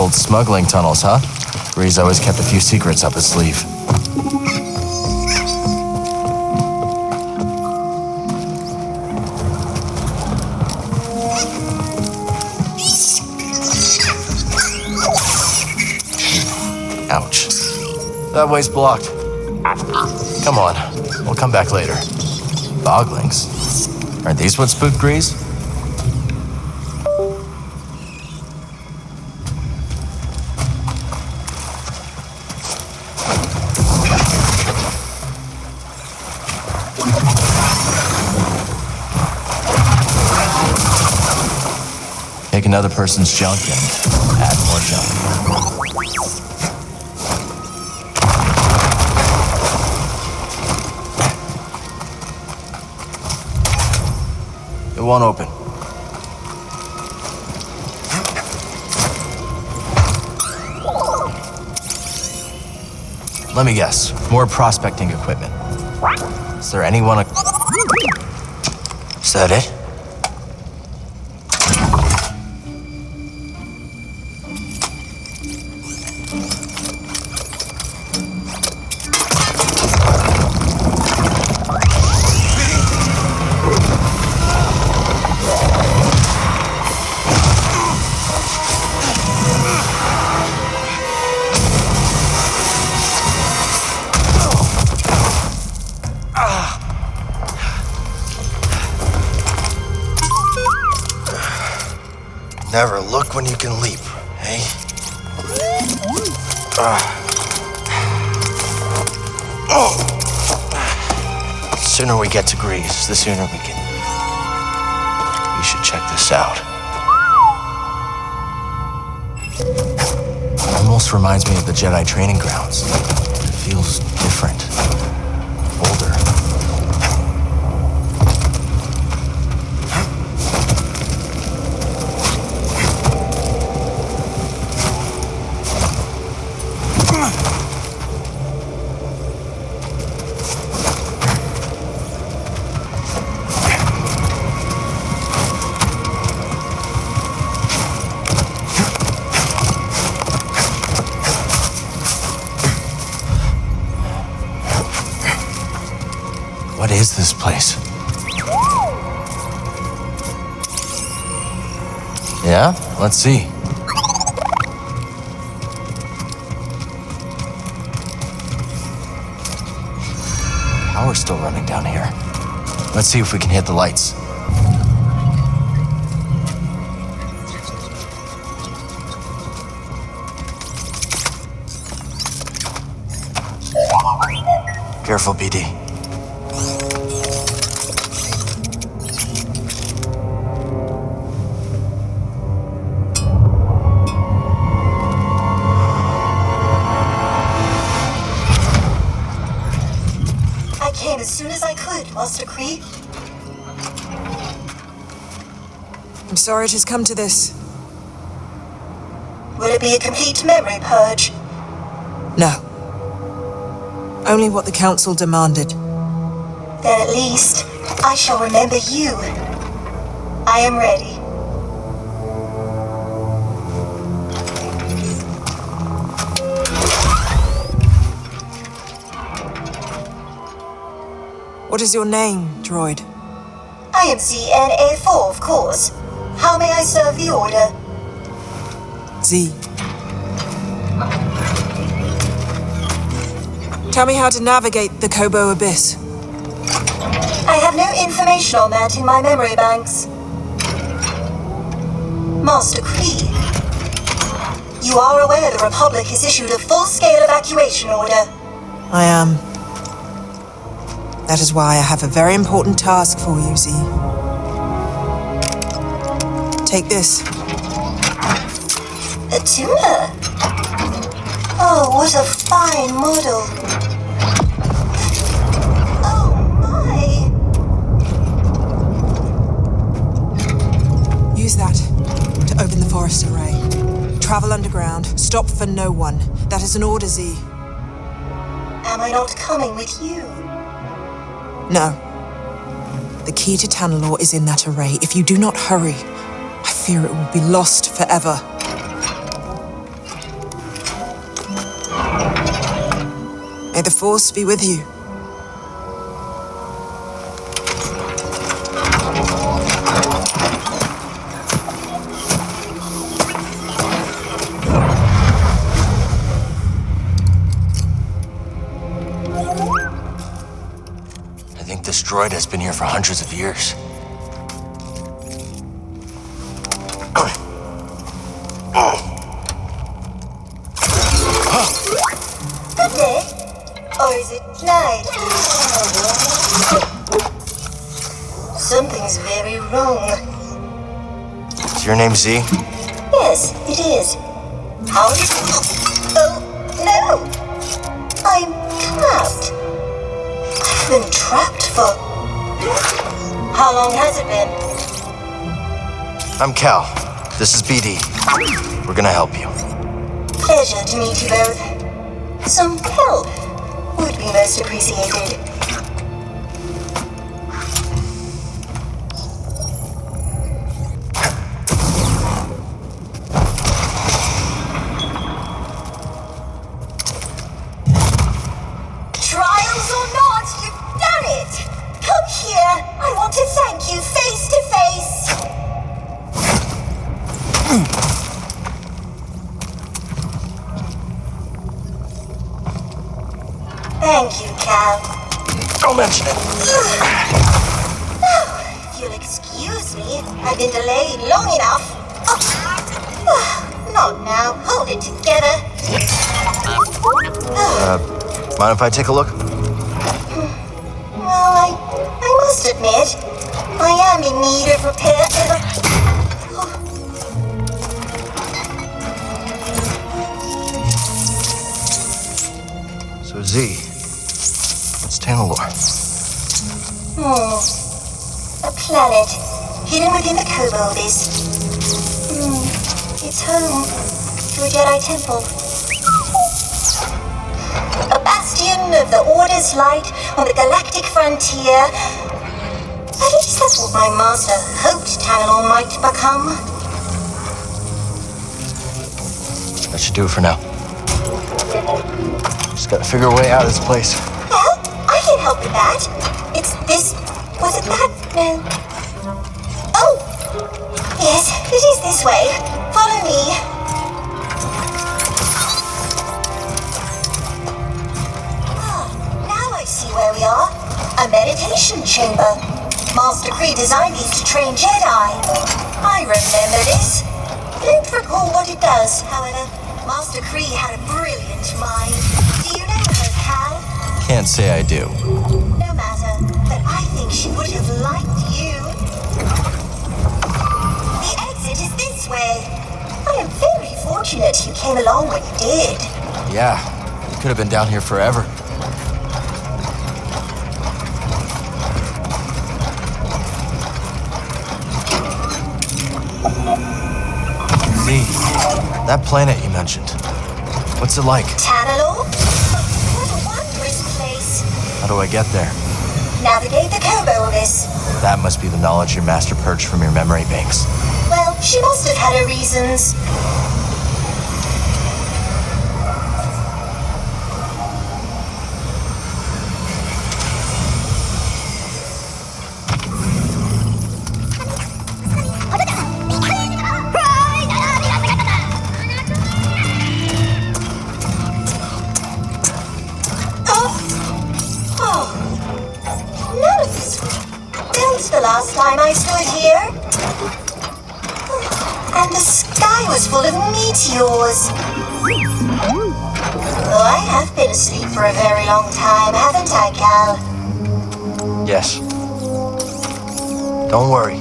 old smuggling tunnels, huh? Breeze always kept a few secrets up his sleeve. Ouch. That way's blocked. Come on, we'll come back later. Boglings? Aren't these what spooked Grease? Take another person's junk and add more junk. It won't open. Let me guess. More prospecting equipment. Is there anyone? Is that it? Never look when you can leap, eh? The sooner we get to Grease, the sooner we can... We should check this out. It almost reminds me of the Jedi training grounds. It feels different. Older. What is this place? Yeah? Let's see. Power's still running down here. Let's see if we can hit the lights. Careful, BD. As soon as I could, Master Kree. I'm sorry it has come to this. Will it be a complete memory purge? No. Only what the Council demanded. Then at least I shall remember you. I am ready. What is your name, droid? I am ZNA4, of course. How may I serve the Order? Z. Tell me how to navigate the Kobo Abyss. I have no information on that in my memory banks. Master Kree, you are aware the Republic has issued a full-scale evacuation order. I am. That is why I have a very important task for you, Z. Take this. A tuna? Oh, what a fine model. Oh, my. Use that to open the forest array. Travel underground. Stop for no one. That is an order, Z. Am I not coming with you? No. The key to Tanalorr is in that array. If you do not hurry, I fear it will be lost forever. Force be with you. I think this droid has been here for hundreds of years. Good day. Or is it night? Something's very wrong. Is your name Z? Yes, it is. How did... Oh, no! I'm trapped. I've been trapped for... How long has it been? I'm Cal. This is BD. We're gonna help you. Pleasure to meet you both. Some help would be most appreciated. Trials or not, you've done it! Come here! I want to thank you face to face! Thank you, Cal. Don't mention it. If you'll excuse me, I've been delayed long enough. Not now. Hold it together. Mind if I take a look? Well, I must admit, I am in need of repair. So Z, what's Tanalorr? A planet hidden within the Kobolds. It's home to a Jedi temple. A bastion of the Order's light on the galactic frontier. At least that's what my master hoped Tanalorr might become. That should do it for now. Just gotta figure a way out of this place. Well, I can help with that. It's this... Was it that? No. Oh! Yes, it is this way. Follow me. Now I see where we are. A meditation chamber. Master Kree designed these to train Jedi. I remember this. Don't recall what it does, however. Master Kree had a brilliant mind. Do you know her, Cal? Can't say I do. No matter, but I think she would have liked you. The exit is this way. I am very fortunate you came along when you did. Yeah, you could have been down here forever. Z, that planet you mentioned. What's it like? Tanalorr? What a wondrous place. How do I get there? Navigate the Kobolds. That must be the knowledge your master purged from your memory banks. Well, she must have had her reasons. The last time I stood here. And the sky was full of meteors. Oh, I have been asleep for a very long time, haven't I, Cal? Yes. Don't worry.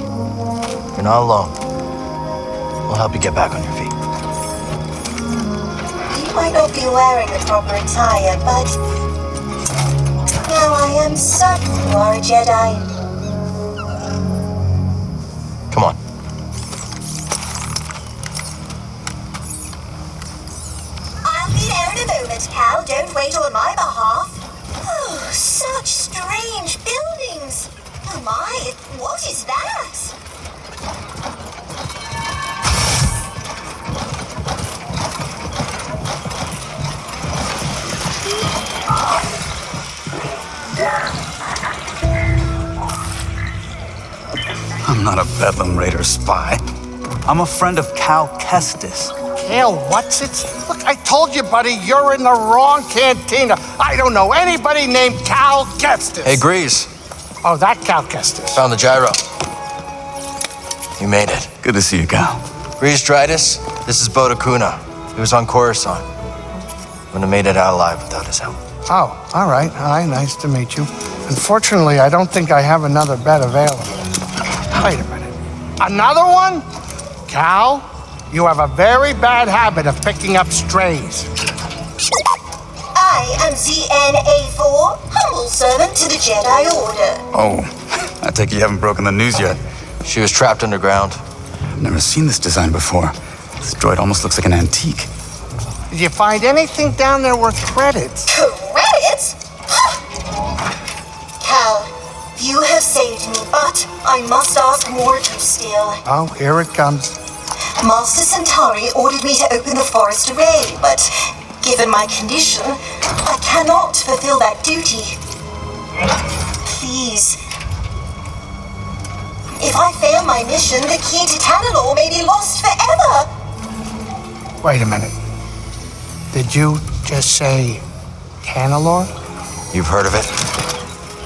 You're not alone. We'll help you get back on your feet. You might not be wearing the proper attire, but now I am certain you are a Jedi. Come on. I'll be there in a moment, Cal. Don't wait on my behalf. Oh, such strange buildings. Oh my, what is that? I'm not a Bedlam Raider spy. I'm a friend of Cal Kestis. Cal, what's it? Look, I told you, buddy, you're in the wrong cantina. I don't know anybody named Cal Kestis. Hey, Grease. Oh, that Cal Kestis. Found the gyro. You made it. Good to see you, Cal. Grease Dridus, this is Boda Kuna. He was on Coruscant. Wouldn't have made it out alive without his help. Oh, all right. Hi, nice to meet you. Unfortunately, I don't think I have another bed available. Wait a minute. Another one? Cal, you have a very bad habit of picking up strays. I am ZNA4, humble servant to the Jedi Order. Oh, I take it you haven't broken the news yet. She was trapped underground. I've never seen this design before. This droid almost looks like an antique. Did you find anything down there worth credits? Credits? Cal, you have saved me, but I must ask more to still. Oh, here it comes. Master Centauri ordered me to open the forest array, but given my condition, I cannot fulfill that duty. Please. If I fail my mission, the key to Tanalorr may be lost forever. Wait a minute. Did you just say Tanalorr? You've heard of it?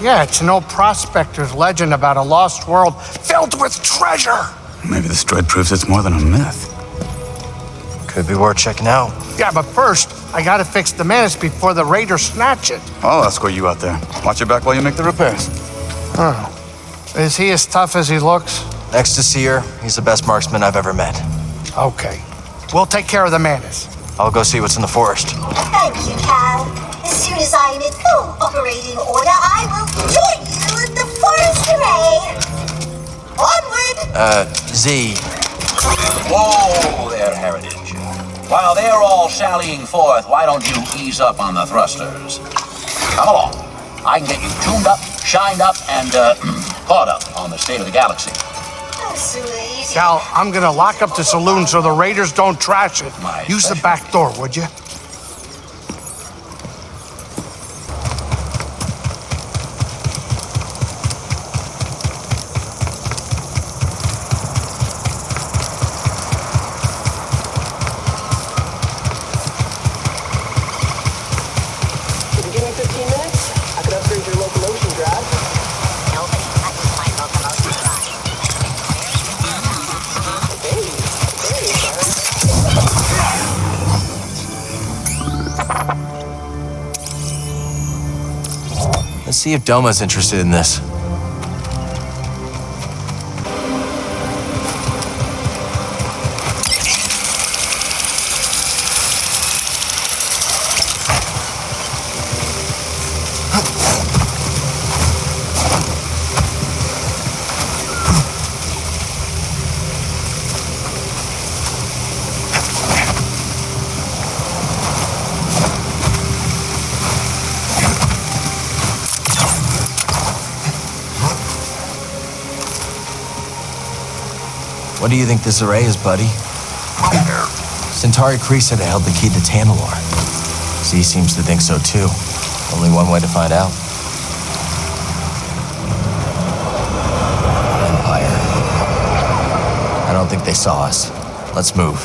Yeah, it's an old prospector's legend about a lost world filled with treasure. Maybe this droid proves it's more than a myth. Could be worth checking out. Yeah, but first, I gotta fix the menace before the raiders snatch it. I'll escort you out there. Watch your back while you make the repairs. Oh. Is he as tough as he looks? Next to Seer, he's the best marksman I've ever met. Okay. We'll take care of the menace. I'll go see what's in the forest. Thank you, Cal. As soon as I am in full operating order, I will join you at the forest array. Onward! Z, Whoa there, Heritage. While they're all sallying forth, why don't you ease up on the thrusters? Come along. I can get you tuned up, shined up, and caught up on the state of the galaxy. Oh, sweet. Cal, I'm gonna lock up the saloon so the raiders don't trash it. My Use the pleasure. back door, would you? Give me 15 minutes. I could upgrade your locomotion drive. Nobody touches my locomotion drive. let's see if Doma's interested in this. What do you think this array is, buddy? Centauri Kree said it held the key to Tanalorr. Z seems to think so too. Only one way to find out. Empire. I don't think they saw us. Let's move.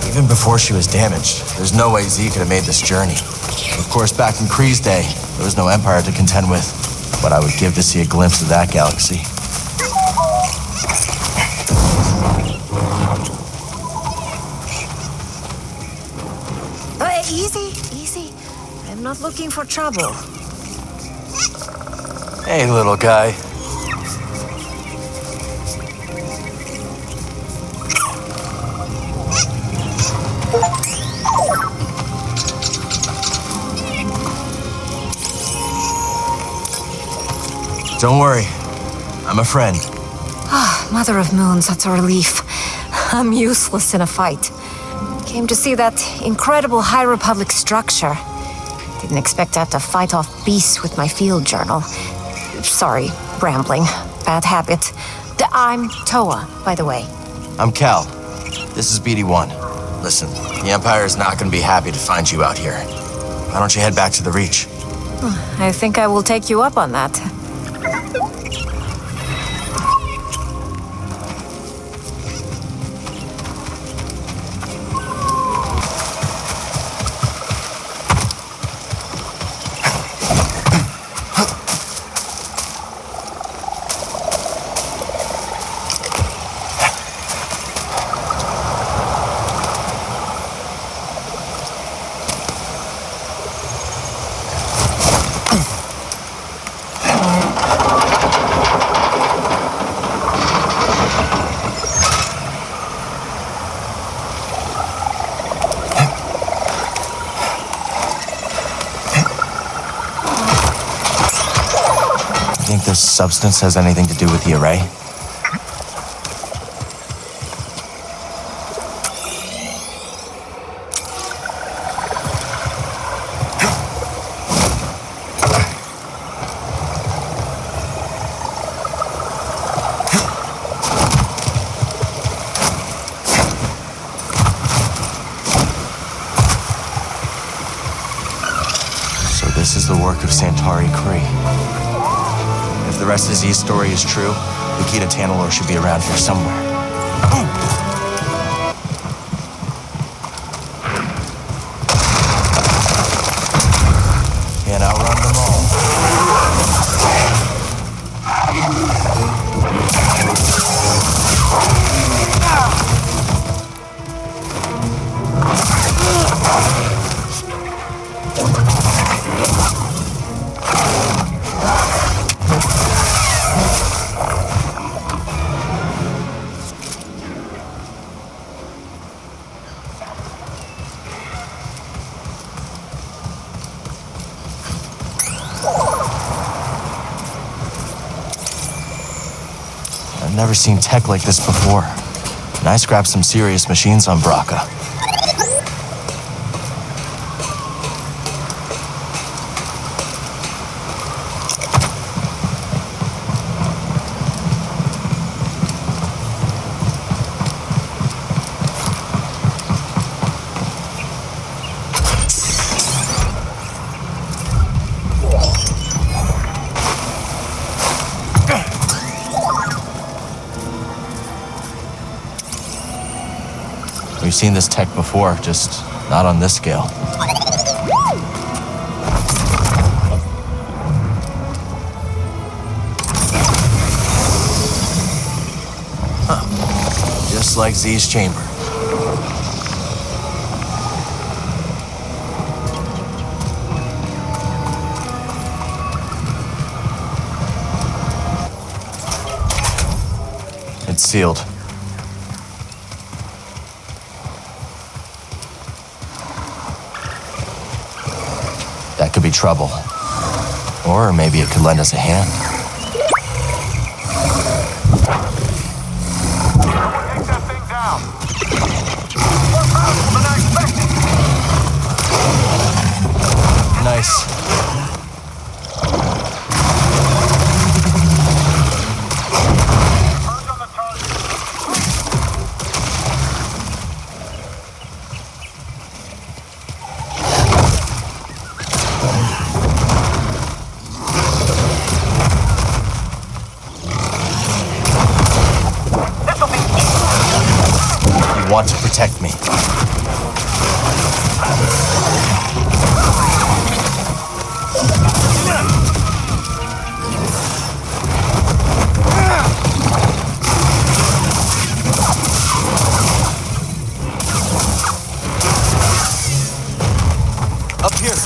Even before she was damaged, there's no way Z could have made this journey. Of course, back in Kree's day, there was no Empire to contend with. But I would give to see a glimpse of that galaxy. Easy. I'm not looking for trouble. Hey, little guy. Don't worry. I'm a friend. Mother of Moons, that's a relief. I'm useless in a fight. Came to see that incredible High Republic structure. Didn't expect to have to fight off beasts with my field journal. Sorry, rambling. Bad habit. I'm Toa, by the way. I'm Cal. This is BD-1. Listen, the Empire is not going to be happy to find you out here. Why don't you head back to the Reach? I think I will take you up on that. Think this substance has anything to do with the array? So this is the work of Santari Kree. If the rest of Z's story is true, the key to Tanalor should be around here somewhere. Can't outrun them all. I've never seen tech like this before. And I scrapped some serious machines on Braca. We've seen this tech before, just not on this scale. Huh. Just like Z's chamber. It's sealed. That could be trouble. Or maybe it could lend us a hand. Take that thing down. More powerful than I expected. Nice. Birds on the target. You want to protect me. Up here.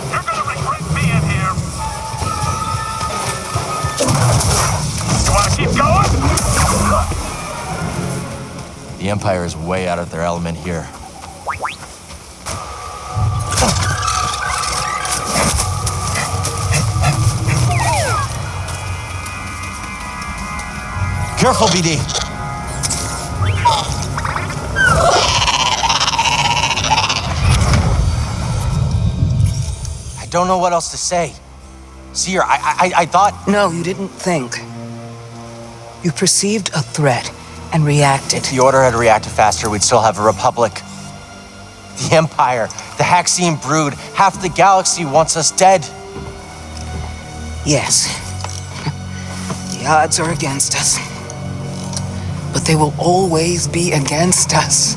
You're gonna regret being here. The Empire is way out of their element here. Careful, BD. I don't know what else to say. Seer, I thought... No, you didn't think. You perceived a threat and reacted. If the Order had reacted faster, we'd still have a Republic. The Empire, the Haxian brood, half the galaxy wants us dead. Yes. The odds are against us. But they will always be against us.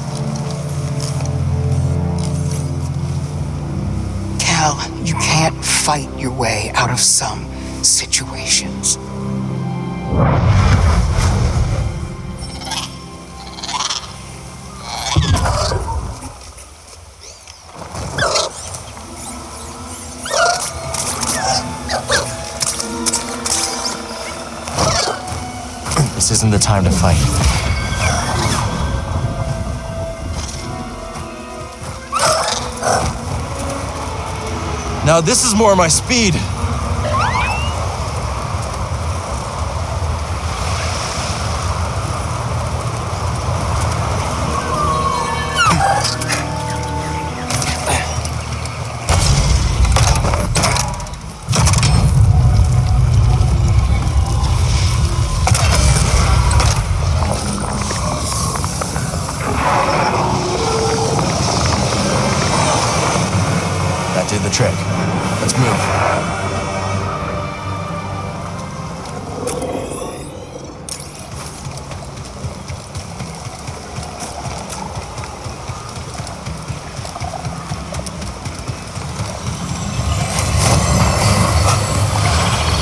Cal, you can't fight your way out of some situations. This isn't the time to fight. Now this is more my speed. Did the trick. Let's move.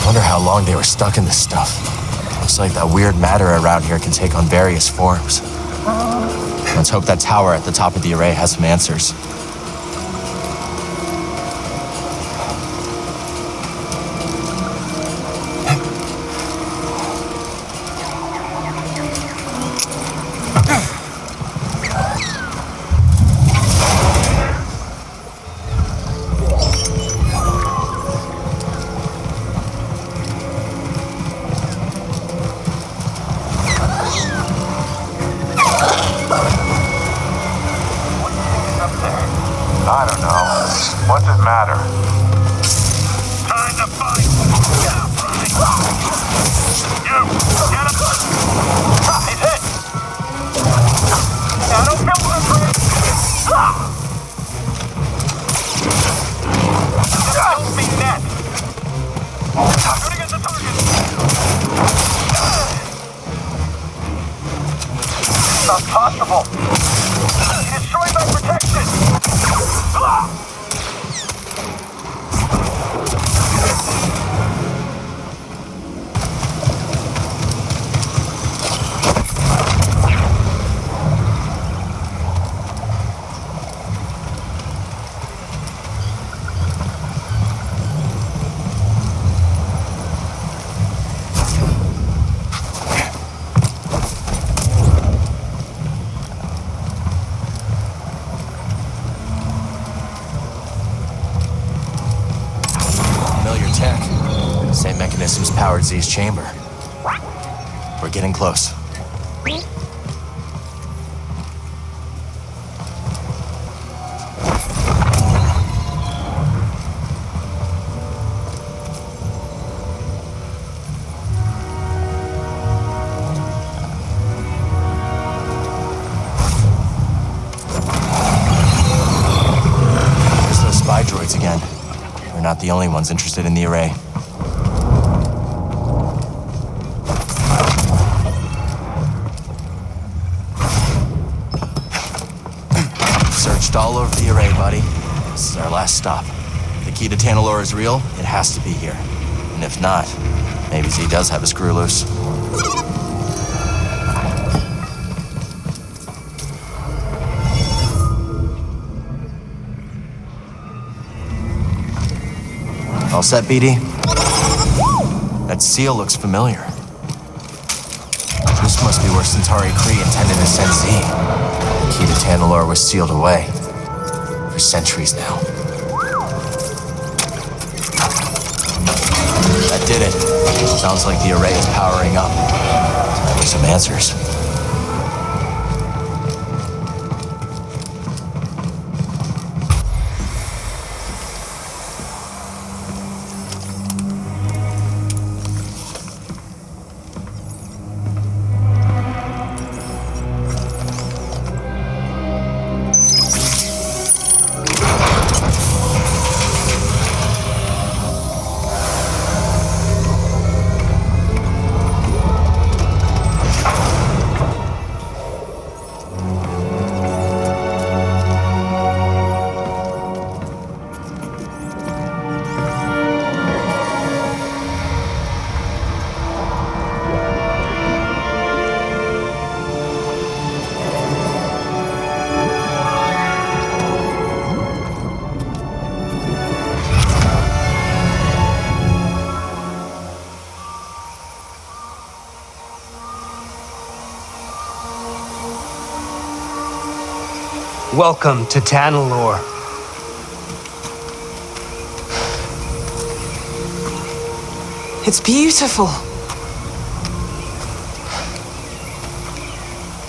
Wonder how long they were stuck in this stuff. Looks like that weird matter around here can take on various forms. Let's hope that tower at the top of the array has some answers. I don't know. What does it matter? Time to fight! Get up, Ronnie! You! Get up! He's hit! Now don't kill him, Ronnie! Don't be net! Shooting at the target! Not possible! He destroyed my protection! Same mechanisms powered Z's chamber. We're getting close. There's those spy droids again. We're not the only ones interested in the array. All over the array, buddy. This is our last stop. If the key to Tanalorr is real, it has to be here. And if not, maybe Z does have a screw loose. All set, BD? That seal looks familiar. This must be where Centauri Kree intended to send Z. The key to Tanalorr was sealed away. For centuries now. That did it. Sounds like the array is powering up. Time for some answers. Welcome to Tanalorr. It's beautiful.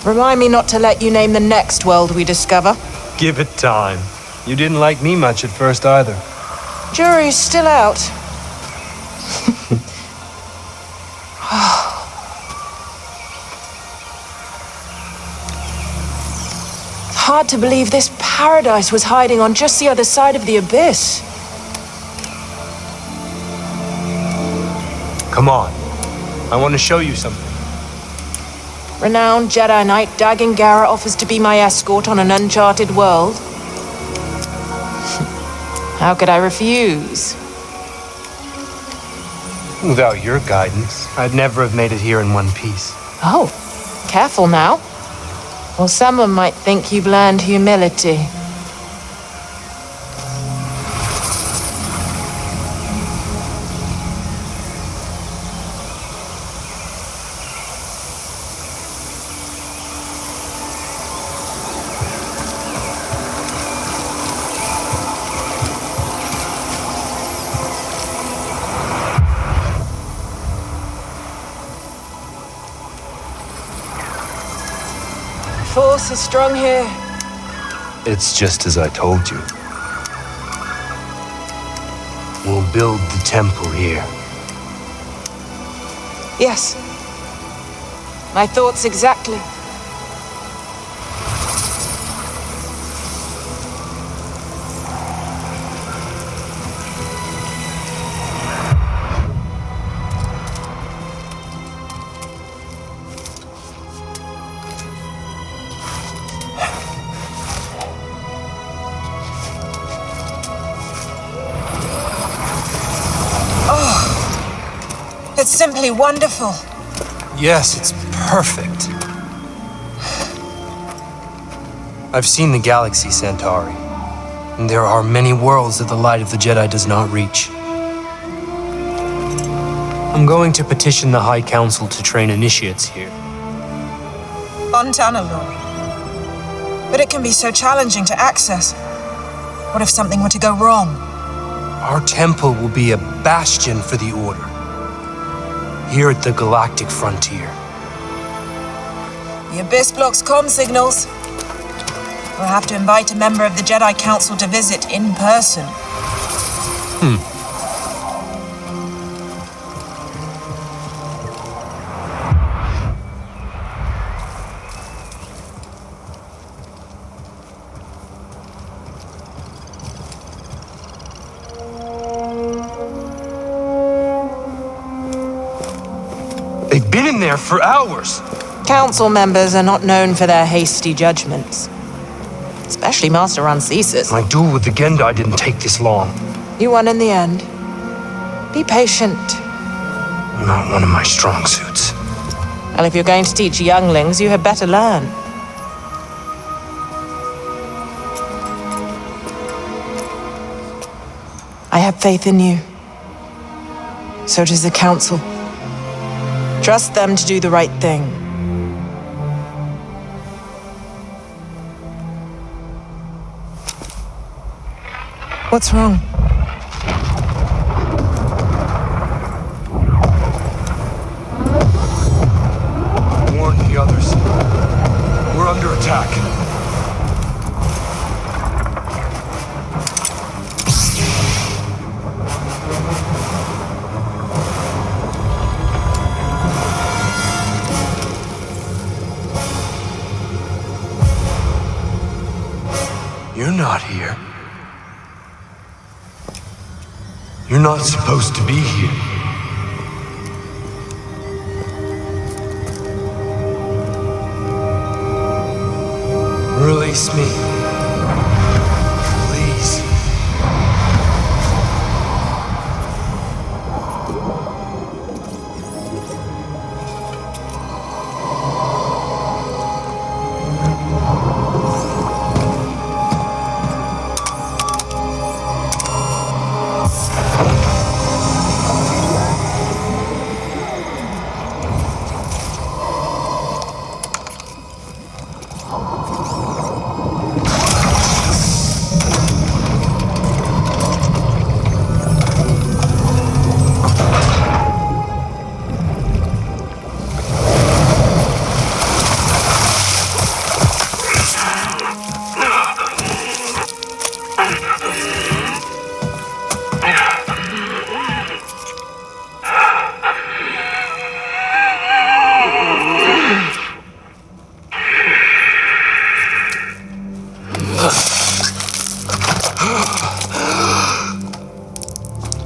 Remind me not to let you name the next world we discover. Give it time. You didn't like me much at first either. Jury's still out. Hard to believe this paradise was hiding on just the other side of the abyss. Come on. I want to show you something. Renowned Jedi Knight Dagan Gera offers to be my escort on an uncharted world. How could I refuse? Without your guidance, I'd never have made it here in one piece. Oh, careful now. Or someone might think you've learned humility. Force is strong here. It's just as I told you. We'll build the temple here. Yes. My thoughts exactly. It's simply wonderful. Yes, it's perfect. I've seen the galaxy, Centauri. And there are many worlds that the light of the Jedi does not reach. I'm going to petition the High Council to train initiates here. On Tanalorr. But it can be so challenging to access. What if something were to go wrong? Our temple will be a bastion for the Order. Here at the galactic frontier. The Abyss blocks comm signals. We'll have to invite a member of the Jedi Council to visit in person. They've been in there for hours. Council members are not known for their hasty judgments. Especially Master Rancesis. My duel with the Gendai didn't take this long. You won in the end. Be patient. Not one of my strong suits. Well, if you're going to teach younglings, you had better learn. I have faith in you. So does the Council. Trust them to do the right thing. What's wrong? Warn the others. We're under attack. You're not here. You're not supposed to be here. Release me. Please.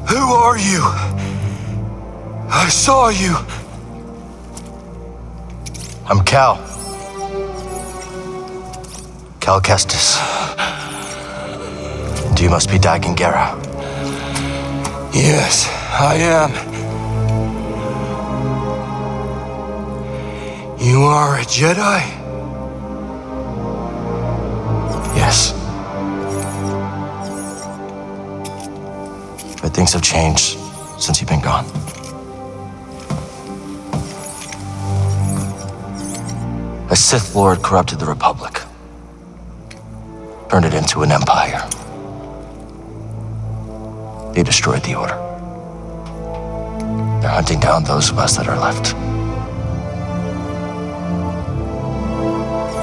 Who are you? I saw you. I'm Cal. Cal Kestis. And you must be Dagon Gera. Yes, I am. You are a Jedi? Yes. But things have changed since you've been gone. A Sith Lord corrupted the Republic. Turned it into an empire. They destroyed the Order. They're hunting down those of us that are left.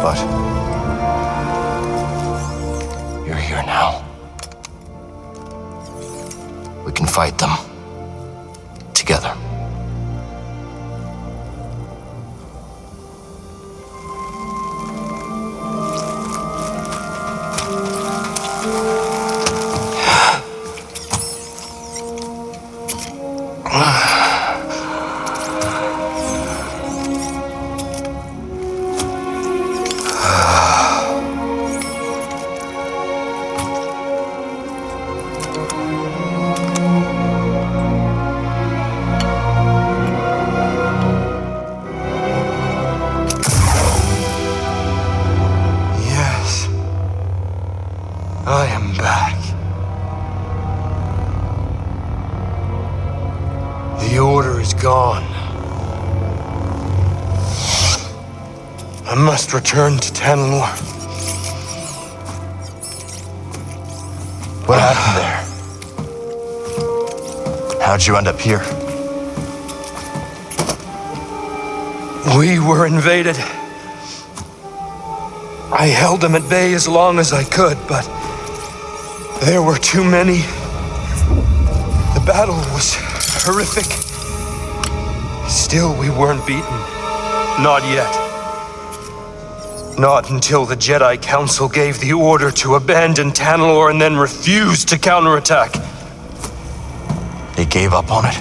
But you're here now. We can fight them together. I am back. The Order is gone. I must return to Tanalor. What happened there? How'd you end up here? We were invaded. I held them at bay as long as I could, but there were too many. The battle was horrific. Still, we weren't beaten. Not yet. Not until the Jedi Council gave the order to abandon Tanalor and then refused to counterattack. They gave up on it?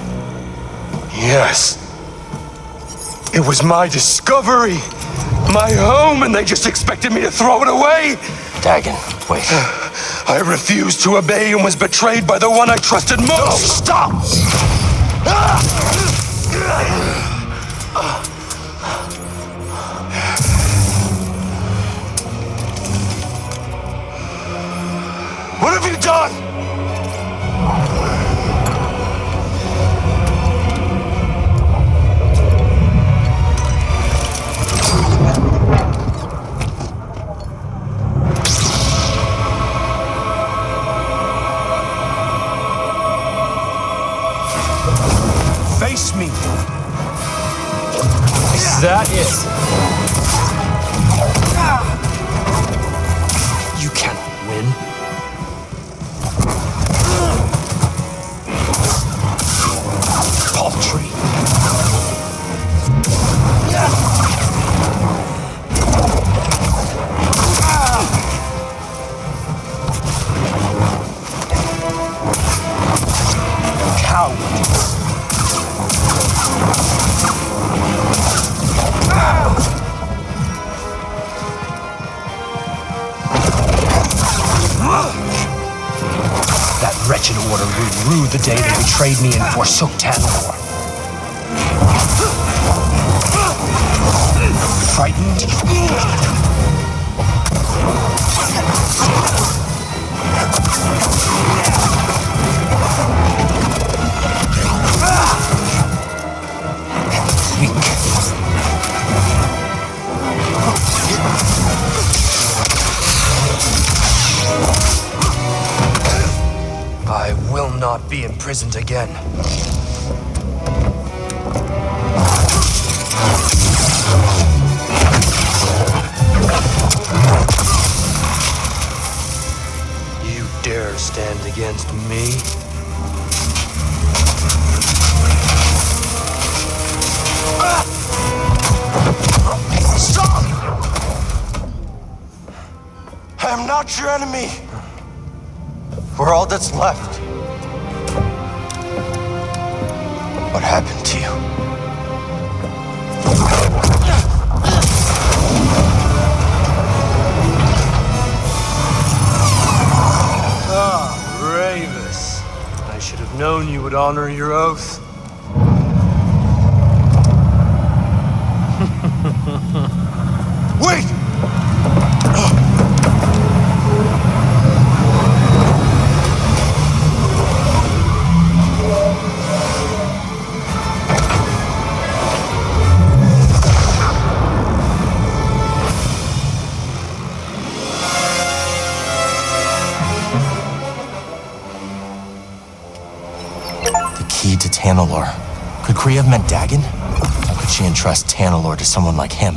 Yes. It was my discovery, my home, and they just expected me to throw it away. Dagon, wait. I refused to obey and was betrayed by the one I trusted most. No, stop! What have you done? me! Is that it? You cannot win. Paltry. That wretched order grew rude the day they betrayed me and forsook Tanalor. Frightened? Weak. I will not be imprisoned again. You dare stand against me? Stop! I am not your enemy. We're all that's left. What happened to you? Ah, Ravis. I should have known you would honor your oath. Wait! Key to Tanalor. Could Kree have meant Dagon? How could she entrust Tanalor to someone like him?